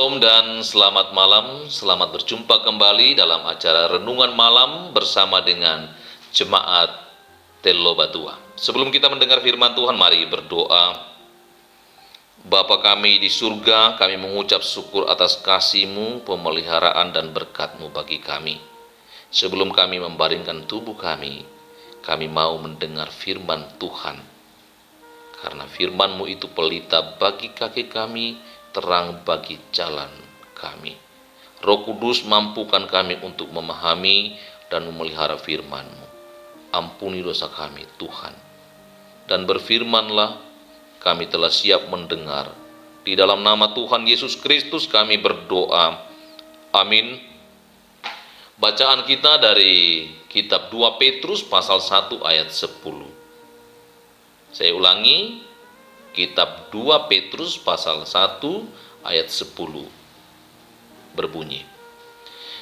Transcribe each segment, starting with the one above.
Shalom dan selamat malam. Selamat berjumpa kembali dalam acara Renungan Malam bersama dengan Jemaat Telo Batua. Sebelum kita mendengar firman Tuhan, mari berdoa. Bapa kami di surga, kami mengucap syukur atas kasih-Mu, pemeliharaan dan berkat-Mu bagi kami. Sebelum kami membaringkan tubuh kami mau mendengar firman Tuhan. Karena firman-Mu itu pelita bagi kaki kami, terang bagi jalan kami. Roh Kudus, mampukan kami untuk memahami dan memelihara firman-Mu. Ampuni dosa kami, Tuhan. Dan berfirmanlah, kami telah siap mendengar. Di dalam nama Tuhan Yesus Kristus kami berdoa. Amin. Bacaan kita dari kitab 2 Petrus pasal 1 ayat 10. Saya ulangi, kitab 2 Petrus pasal 1 ayat 10 berbunyi,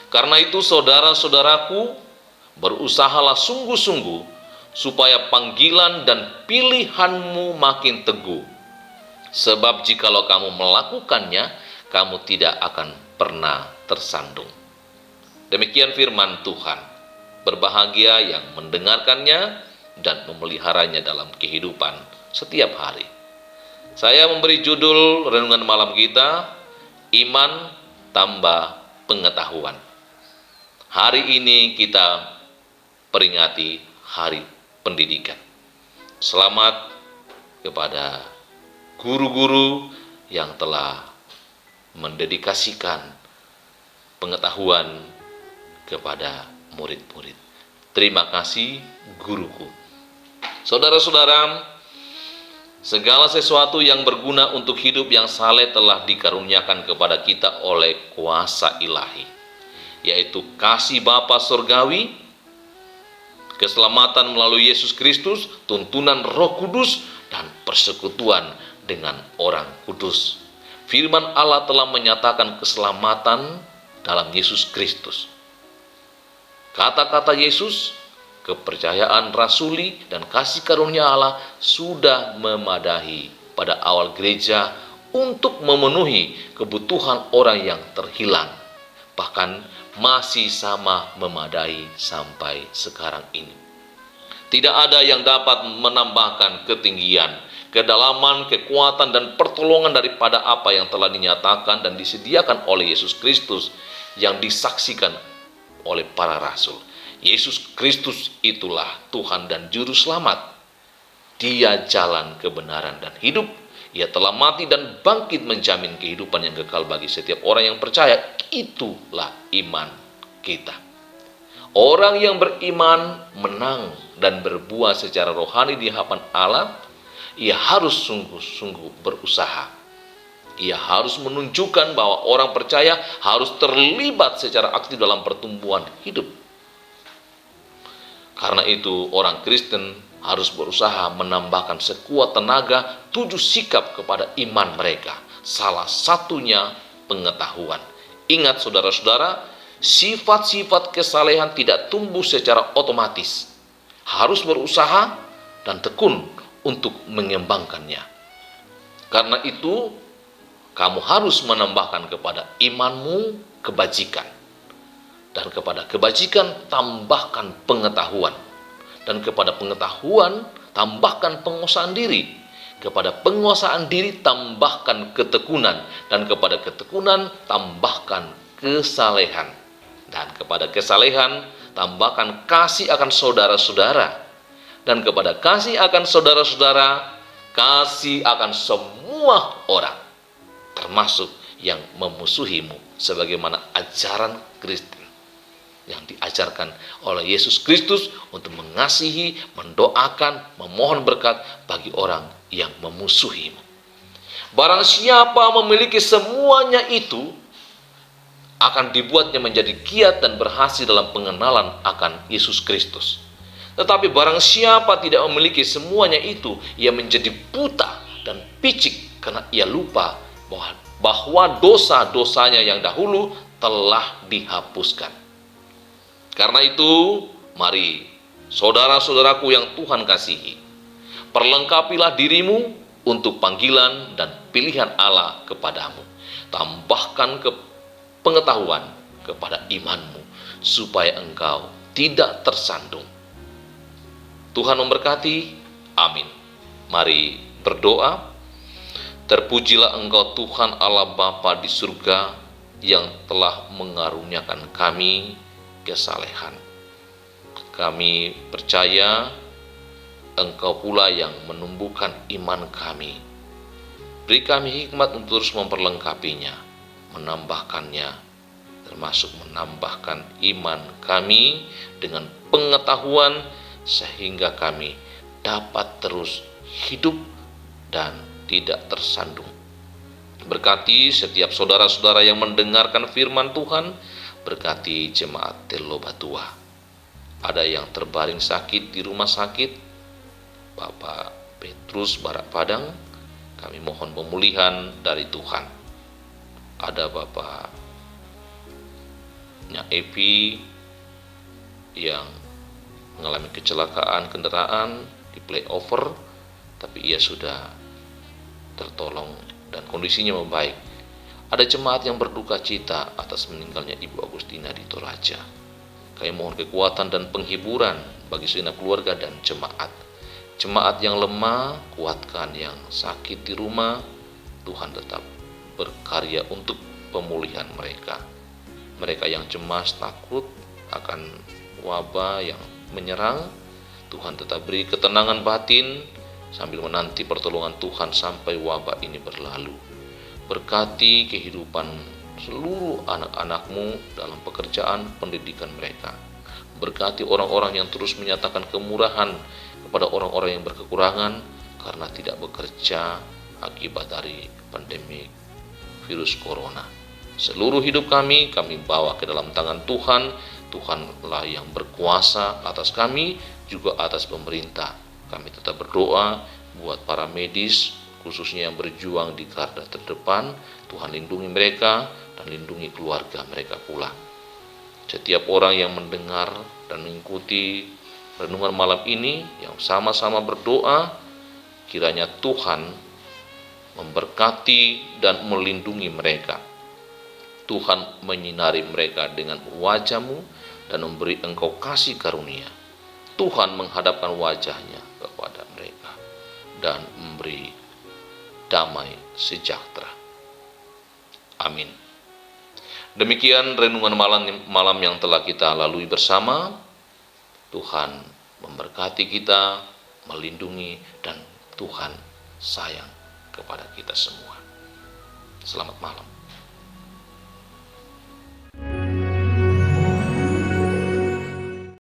"Karena itu saudara-saudaraku, berusahalah sungguh-sungguh supaya panggilan dan pilihanmu makin teguh. Sebab jikalau kamu melakukannya, kamu tidak akan pernah tersandung." Demikian firman Tuhan. Berbahagia yang mendengarkannya dan memeliharanya dalam kehidupan setiap hari. Saya memberi judul renungan malam kita, Iman Tambah Pengetahuan. Hari ini kita peringati Hari Pendidikan. Selamat kepada guru-guru yang telah mendedikasikan pengetahuan kepada murid-murid. Terima kasih guruku. Saudara-saudara, segala sesuatu yang berguna untuk hidup yang saleh telah dikaruniakan kepada kita oleh kuasa ilahi, yaitu kasih Bapa surgawi, keselamatan melalui Yesus Kristus, tuntunan Roh Kudus, dan persekutuan dengan orang kudus. Firman Allah telah menyatakan keselamatan dalam Yesus Kristus. Kata-kata Yesus, kepercayaan rasuli, dan kasih karunia Allah sudah memadahi pada awal gereja untuk memenuhi kebutuhan orang yang terhilang. Bahkan masih sama memadai sampai sekarang ini. Tidak ada yang dapat menambahkan ketinggian, kedalaman, kekuatan, dan pertolongan daripada apa yang telah dinyatakan dan disediakan oleh Yesus Kristus yang disaksikan oleh para rasul. Yesus Kristus itulah Tuhan dan Juru Selamat. Dia jalan kebenaran dan hidup. Ia telah mati dan bangkit menjamin kehidupan yang kekal bagi setiap orang yang percaya. Itulah iman kita. Orang yang beriman menang dan berbuah secara rohani di hadapan Allah. Ia harus sungguh-sungguh berusaha. Ia harus menunjukkan bahwa orang percaya harus terlibat secara aktif dalam pertumbuhan hidup. Karena itu orang Kristen harus berusaha menambahkan sekuat tenaga 7 sikap kepada iman mereka. Salah satunya pengetahuan. Ingat saudara-saudara, sifat-sifat kesalehan tidak tumbuh secara otomatis. Harus berusaha dan tekun untuk mengembangkannya. Karena itu, kamu harus menambahkan kepada imanmu kebajikan. Dan kepada kebajikan tambahkan pengetahuan. Dan kepada pengetahuan tambahkan penguasaan diri. Kepada penguasaan diri tambahkan ketekunan. Dan kepada ketekunan tambahkan kesalehan. Dan kepada kesalehan tambahkan kasih akan saudara-saudara. Dan kepada kasih akan saudara-saudara, kasih akan semua orang, termasuk yang memusuhimu, sebagaimana ajaran Kristen yang diajarkan oleh Yesus Kristus untuk mengasihi, mendoakan, memohon berkat bagi orang yang memusuhimu. Barang siapa memiliki semuanya itu, akan dibuatnya menjadi giat dan berhasil dalam pengenalan akan Yesus Kristus. Tetapi barang siapa tidak memiliki semuanya itu, ia menjadi buta dan picik karena ia lupa bahwa dosa-dosanya yang dahulu telah dihapuskan. Karena itu, mari saudara-saudaraku yang Tuhan kasihi, perlengkapilah dirimu untuk panggilan dan pilihan Allah kepadamu. tambahkan pengetahuan kepada imanmu, supaya engkau tidak tersandung. Tuhan memberkati. Amin. Mari berdoa. Terpujilah Engkau Tuhan Allah Bapa di surga, yang telah mengaruniakan kami kesalehan. Kami percaya Engkau pula yang menumbuhkan iman kami. Beri kami hikmat untuk terus memperlengkapinya, menambahkannya, termasuk menambahkan iman kami dengan pengetahuan, sehingga kami dapat terus hidup dan tidak tersandung. Berkati setiap saudara-saudara yang mendengarkan firman Tuhan. Berkati jemaat Telobatua. Ada yang terbaring sakit di rumah sakit, Bapak Petrus Barak Padang, kami mohon pemulihan dari Tuhan. Ada Bapaknya Evi yang mengalami kecelakaan kendaraan di flyover, tapi ia sudah tertolong dan kondisinya membaik. Ada jemaat yang berduka cita atas meninggalnya Ibu Agustina di Toraja. Kami mohon kekuatan dan penghiburan bagi segenap keluarga dan jemaat. Jemaat yang lemah, kuatkan yang sakit di rumah. Tuhan tetap berkarya untuk pemulihan mereka. Mereka yang cemas, takut akan wabah yang menyerang, Tuhan tetap beri ketenangan batin sambil menanti pertolongan Tuhan sampai wabah ini berlalu. Berkati kehidupan seluruh anak-anakmu dalam pekerjaan pendidikan mereka. Berkati orang-orang yang terus menyatakan kemurahan kepada orang-orang yang berkekurangan karena tidak bekerja akibat dari pandemi virus corona. Seluruh hidup kami bawa ke dalam tangan Tuhan. Tuhanlah yang berkuasa atas kami, juga atas pemerintah. Kami tetap berdoa buat para medis, khususnya yang berjuang di garda terdepan. Tuhan lindungi mereka dan lindungi keluarga mereka pula. Setiap orang yang mendengar dan mengikuti renungan malam ini, yang sama-sama berdoa, kiranya Tuhan memberkati dan melindungi mereka. Tuhan menyinari mereka dengan wajah-Mu dan memberi Engkau kasih karunia. Tuhan menghadapkan wajahnya kepada mereka dan memberi damai sejahtera. Amin. Demikian renungan malam yang telah kita lalui bersama. Tuhan memberkati kita, melindungi, dan Tuhan sayang kepada kita semua. Selamat malam.